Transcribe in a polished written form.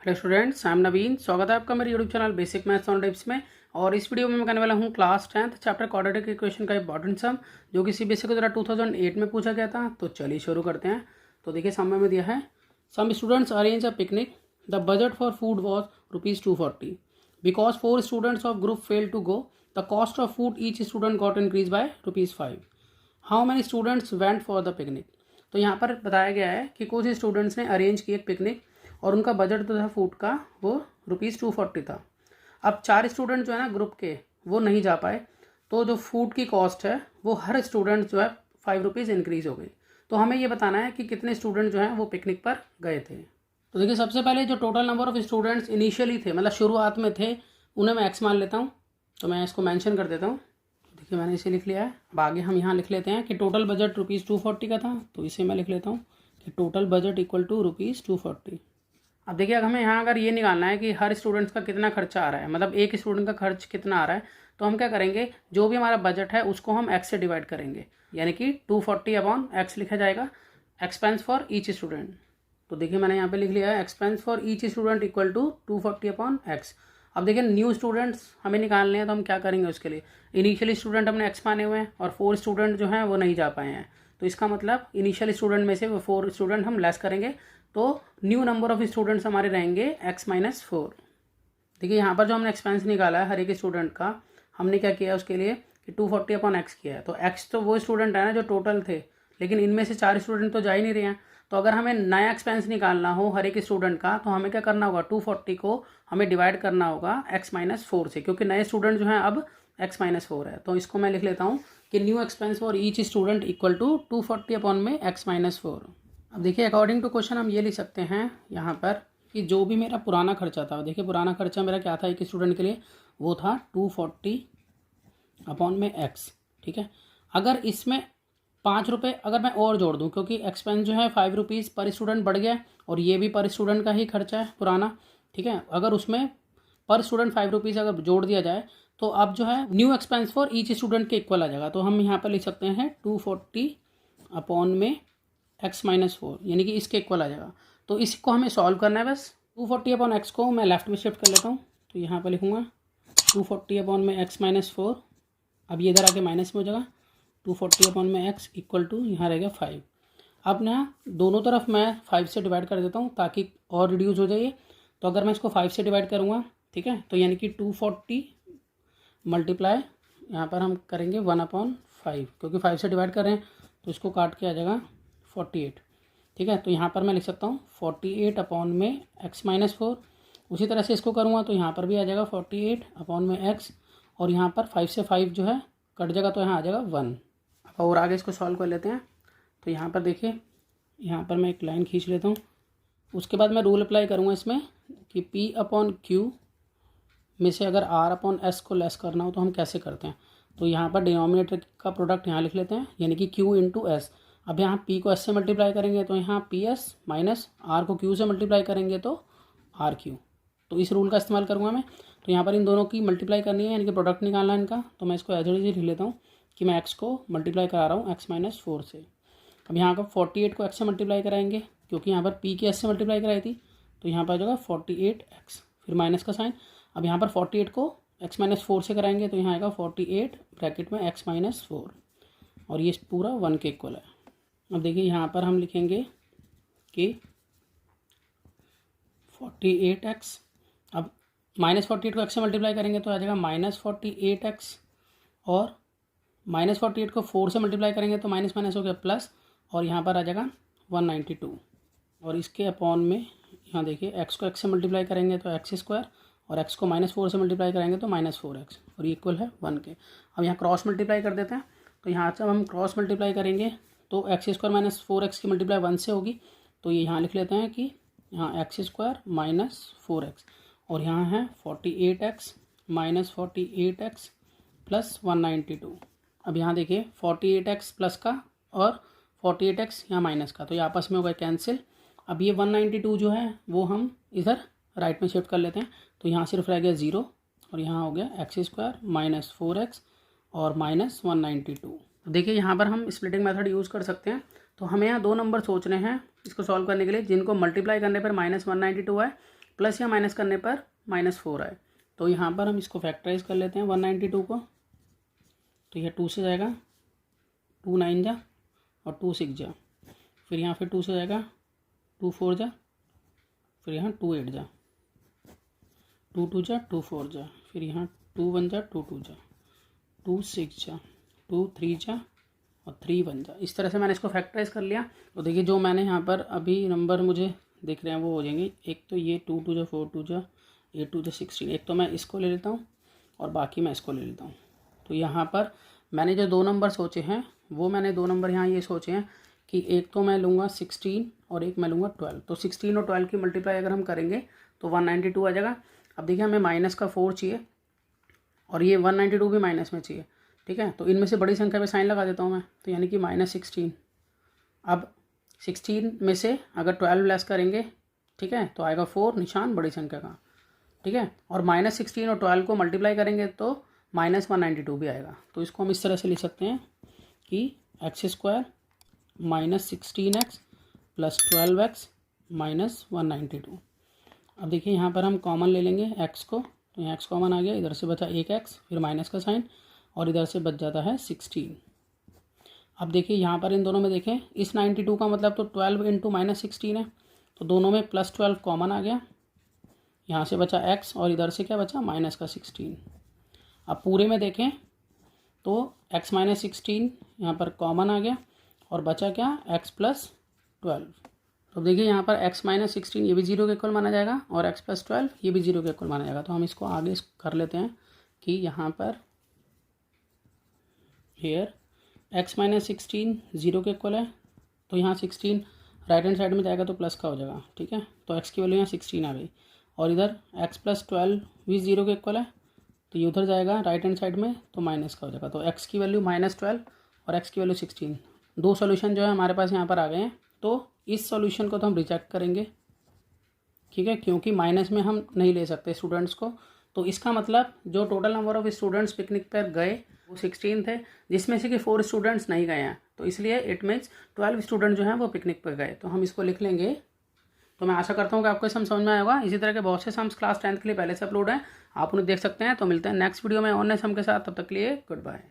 Hello students, I am नवीन। स्वागत है आपका मेरे YouTube channel basic maths on tips में। और इस वीडियो में मैं करने वाला हूँ class 10th chapter quadratic equation का इंपॉर्टेंट सम, जो कि सीबीएसई को जरा 2008 में पूछा गया था। तो चलिए शुरू करते हैं। तो देखिए सामने में दिया है, some students arrange a picnic, the budget for food was ₹240। Because 4 students of group fail to go, the cost of food each student got increase by ₹5। How many students went for the picnic. तो यहाँ पर बताया गया है कि कुछ students ने arrange की एक पिकनिक और उनका बजट जो था फूड का वो ₹240 था। अब 4 स्टूडेंट जो है ना ग्रुप के, वो नहीं जा पाए, तो जो फूड की कॉस्ट है वो हर स्टूडेंट जो है ₹5 इंक्रीज हो गई। तो हमें ये बताना है कि कितने स्टूडेंट जो हैं वो पिकनिक पर गए थे। तो देखिए सबसे पहले जो total number of students initially थे, मतलब शुरुआत में थे, उन्हें मैं एक्स मान लेता हूँ। तो मैं इसको मेंशन कर देता हूँ। देखिए मैंने इसे लिख लिया है। अब आगे हम यहाँ लिख लेते हैं कि टोटल बजट ₹240 का था, तो इसे मैं लिख लेता हूँ कि टोटल बजट इक्वल टू ₹240। अब देखिए हमें यहाँ अगर ये निकालना है कि हर स्टूडेंट्स का कितना खर्चा आ रहा है, मतलब एक स्टूडेंट का खर्च कितना आ रहा है, तो हम क्या करेंगे, जो भी हमारा बजट है उसको हम एक्स से डिवाइड करेंगे, यानी कि 240 अपॉन एक्स लिखा जाएगा, एक्सपेंस फॉर ईच स्टूडेंट। तो देखिए मैंने यहाँ पे लिख लिया है expense for each student equal to 240 upon x. अब देखिए न्यू स्टूडेंट्स हमें निकालने हैं, तो हम क्या करेंगे उसके लिए, इनिशियल स्टूडेंट हमने एक्स माने हुए हैं और 4 स्टूडेंट जो हैं वो नहीं जा पाए हैं, तो इसका मतलब इनिशियल स्टूडेंट में से वो 4 स्टूडेंट हम लेस करेंगे, तो न्यू नंबर ऑफ स्टूडेंट्स हमारे रहेंगे x-4। देखिए यहाँ पर जो हमने एक्सपेंस निकाला है हर एक स्टूडेंट का, हमने क्या किया उसके लिए कि 240 अपॉन एक्स किया है। तो एक्स तो वो स्टूडेंट है ना जो टोटल थे, लेकिन इनमें से 4 स्टूडेंट तो जा ही नहीं रहे हैं। तो अगर हमें नया एक्सपेंस निकालना हो हर एक स्टूडेंट का, तो हमें क्या करना होगा, 240 को हमें डिवाइड करना होगा x-4 से, क्योंकि नए स्टूडेंट जो हैं अब x-4 है। तो इसको मैं लिख लेता हूँ कि new expense for each student equal to 240 upon में x-4। अब देखिए अकॉर्डिंग टू क्वेश्चन हम ये लिख सकते हैं यहाँ पर कि जो भी मेरा पुराना खर्चा था, देखिए पुराना खर्चा मेरा क्या था एक स्टूडेंट के लिए, वो था 240 अपॉन में एक्स। ठीक है, अगर इसमें ₹5 अगर मैं और जोड़ दूँ, क्योंकि एक्सपेंस जो है ₹5 पर स्टूडेंट बढ़ गया और ये भी पर स्टूडेंट का ही खर्चा है पुराना। ठीक है, अगर उसमें पर स्टूडेंट ₹5 अगर जोड़ दिया जाए, तो अब जो है new expense for each student के इक्वल आ जाएगा। तो हम यहाँ पर लिख सकते हैं 240 अपॉन में x-4, यानी कि इसके इक्वल आ जाएगा। तो इसको हमें सॉल्व करना है बस। 240 अपॉन एक्स को मैं लेफ्ट में शिफ्ट कर लेता हूँ, तो यहाँ पर लिखूँगा 240 अपॉन में x-4। अब ये इधर आके माइनस में हो जाएगा, 240 अपॉन में x इक्वल टू यहाँ रहेगा 5। अब ना दोनों तरफ मैं 5 से डिवाइड कर देता हूँ ताकि और रिड्यूस हो जाए। तो अगर मैं इसको 5 से डिवाइड करूँगा, ठीक है, तो यानी कि 240 मल्टीप्लाई यहाँ पर हम करेंगे 1/5, क्योंकि 5 से डिवाइड कर रहे हैं तो इसको काट के आ जाएगा 48। ठीक है, तो यहाँ पर मैं लिख सकता हूँ 48 अपॉन में x-4। उसी तरह से इसको करूँगा तो यहाँ पर भी आ जाएगा 48 अपॉन में x, और यहाँ पर 5 से 5 जो है कट जाएगा, तो यहाँ आ जाएगा 1। अब और आगे इसको सॉल्व कर लेते हैं। तो यहाँ पर देखिए, यहाँ पर मैं एक लाइन खींच लेता हूँ। उसके बाद मैं रूल अप्लाई करूँगा इसमें कि P अपॉन Q में से अगर R अपॉन S को लेस करना हो तो हम कैसे करते हैं। तो यहाँ पर डिनोमिनेटर का प्रोडक्ट यहाँ लिख लेते हैं, यानी कि Q इंटू S। अब यहाँ P को S से मल्टीप्लाई करेंगे तो यहाँ PS माइनस R को Q से मल्टीप्लाई करेंगे तो RQ। तो इस रूल का इस्तेमाल करूँगा मैं। तो यहाँ पर इन दोनों की मल्टीप्लाई करनी है, यानी कि प्रोडक्ट निकालना है इनका। तो मैं इसको एज इट इज लिख लेता हूँ कि मैं x को मल्टीप्लाई करा रहा हूँ x-4 से। अब यहाँ का 48 को x से मल्टीप्लाई कराएंगे, क्योंकि यहाँ पर p की s से मल्टीप्लाई कराई थी, तो यहाँ पर आ जाएगा 48x, फिर माइनस का साइन। अब यहाँ पर 48 को x-4 से कराएंगे तो यहाँ आएगा 48 ब्रैकेट में x-4, और ये पूरा 1 के इक्वल है। अब देखिए यहाँ पर हम लिखेंगे कि 48x, अब -48 को x से मल्टीप्लाई करेंगे तो आ जाएगा -48x, और -48 को 4 से मल्टीप्लाई करेंगे तो माइनस माइनस हो गया प्लस, और यहाँ पर आ जाएगा 192, और इसके अपॉन में यहाँ देखिए x को x से मल्टीप्लाई करेंगे तो x², और x को -4 से मल्टीप्लाई करेंगे तो -4x, और ये इक्वल है 1 के। अब यहाँ क्रॉस मल्टीप्लाई कर देते हैं। तो यहाँ से हम क्रॉस मल्टीप्लाई करेंगे तो x² -4x की मल्टीप्लाई 1 से होगी, तो ये यहाँ लिख लेते हैं कि यहाँ x² -4x, और यहाँ है 48x -48x प्लस 192। अब यहाँ देखिए 48x प्लस का और 48x यहाँ माइनस का, तो ये आपस में हो गए कैंसिल। अब ये 192 जो है वो हम इधर राइट में शिफ्ट कर लेते हैं, तो यहाँ सिर्फ रह गया 0, और यहाँ हो गया x² -4x और -192। देखिए यहाँ पर हम स्प्लिटिंग मेथड यूज़ कर सकते हैं। तो हमें यहाँ 2 नंबर सोचने हैं इसको सॉल्व करने के लिए, जिनको मल्टीप्लाई करने पर -192 है, प्लस या माइनस करने पर -4 आए। तो यहाँ पर हम इसको फैक्टराइज कर लेते हैं 192 को। तो यह 2 से जाएगा, 2 9 जा और 2 6 जा, फिर यहाँ फिर 2 से जाएगा, 2 4 जा, फिर यहाँ 2 8 जा, 2 2 जा, 2 4 जा, फिर यहाँ 2 1 जा, 2 2 जा, 2 6 जा, 2 3 जा और 3 1 जा। इस तरह से मैंने इसको फैक्टराइज कर लिया। तो देखिए जो मैंने यहाँ पर अभी नंबर मुझे दिख रहे हैं वो हो जाएंगे। एक तो ये 2 2 जा, 4 2 जा, 8 2 जा, 16। एक तो मैं इसको ले लेता हूँ और बाकी मैं इसको ले लेता हूँ। तो यहाँ पर मैंने जो 2 नंबर सोचे हैं वो मैंने 2 नंबर यहाँ ये सोचे हैं कि एक तो मैं लूँगा 16 और एक मैं लूँगा 12। तो 16 और 12 की मल्टीप्लाई अगर हम करेंगे तो 192 आ जाएगा। अब देखिए हमें -4 चाहिए और ये 192 भी माइनस में चाहिए, ठीक है। तो इनमें से बड़ी संख्या पे साइन लगा देता हूँ मैं, तो यानी कि -16। अब 16 में से अगर 12 लेस करेंगे, ठीक है, तो आएगा 4 निशान बड़ी संख्या का, ठीक है। और -16 और 12 को मल्टीप्लाई करेंगे तो -192 भी आएगा। तो इसको हम इस तरह से लिख सकते हैं कि x² -16x + 12x -192। अब देखिए यहाँ पर हम कॉमन ले लेंगे x को, तो यहाँ x कॉमन आ गया, इधर से बचा 1x, फिर माइनस का साइन और इधर से बच जाता है 16। अब देखिए यहाँ पर इन दोनों में देखें, इस 92 का मतलब तो 12 × -16 है, तो दोनों में +12 कॉमन आ गया, यहाँ से बचा x और इधर से क्या बचा -16। अब पूरे में देखें तो x -16 यहाँ पर कॉमन आ गया और बचा क्या x + 12। तो देखिए यहाँ पर x -16 ये भी 0 के इक्वल माना जाएगा और x + 12 ये भी 0 के इक्वल माना जाएगा। तो हम इसको आगे कर लेते हैं कि यहाँ पर हेयर x -16 0 के इक्वल है, तो यहाँ 16 राइट हैंड साइड में जाएगा तो प्लस का हो जाएगा, ठीक है। तो x की वैल्यू यहाँ 16 आ गई और इधर x + 12 भी 0 के इक्वल है, तो ये उधर जाएगा राइट हैंड साइड में तो माइनस का हो जाएगा। तो x की वैल्यू -12 और x की वैल्यू 16, 2 सॉल्यूशन जो है हमारे पास यहाँ पर आ गए हैं। तो इस सॉल्यूशन को तो हम रिजेक्ट करेंगे, ठीक है, क्योंकि माइनस में हम नहीं ले सकते स्टूडेंट्स को। तो इसका मतलब जो total number of students picnic पर गए वो 16 थे, जिसमें से कि 4 स्टूडेंट्स नहीं गए हैं। तो इसलिए इट मीन्स 12 स्टूडेंट जो हैं वो पिकनिक पर गए। तो हम इसको लिख लेंगे। तो मैं आशा करता हूँ कि आपको समझ में आया होगा। इसी तरह के बहुत से सम्स क्लास 10th के लिए पहले से अपलोड हैं, आप उन्हें देख सकते हैं। तो मिलते हैं नेक्स्ट वीडियो में और नए सम के साथ, तब तक के लिए गुड बाय।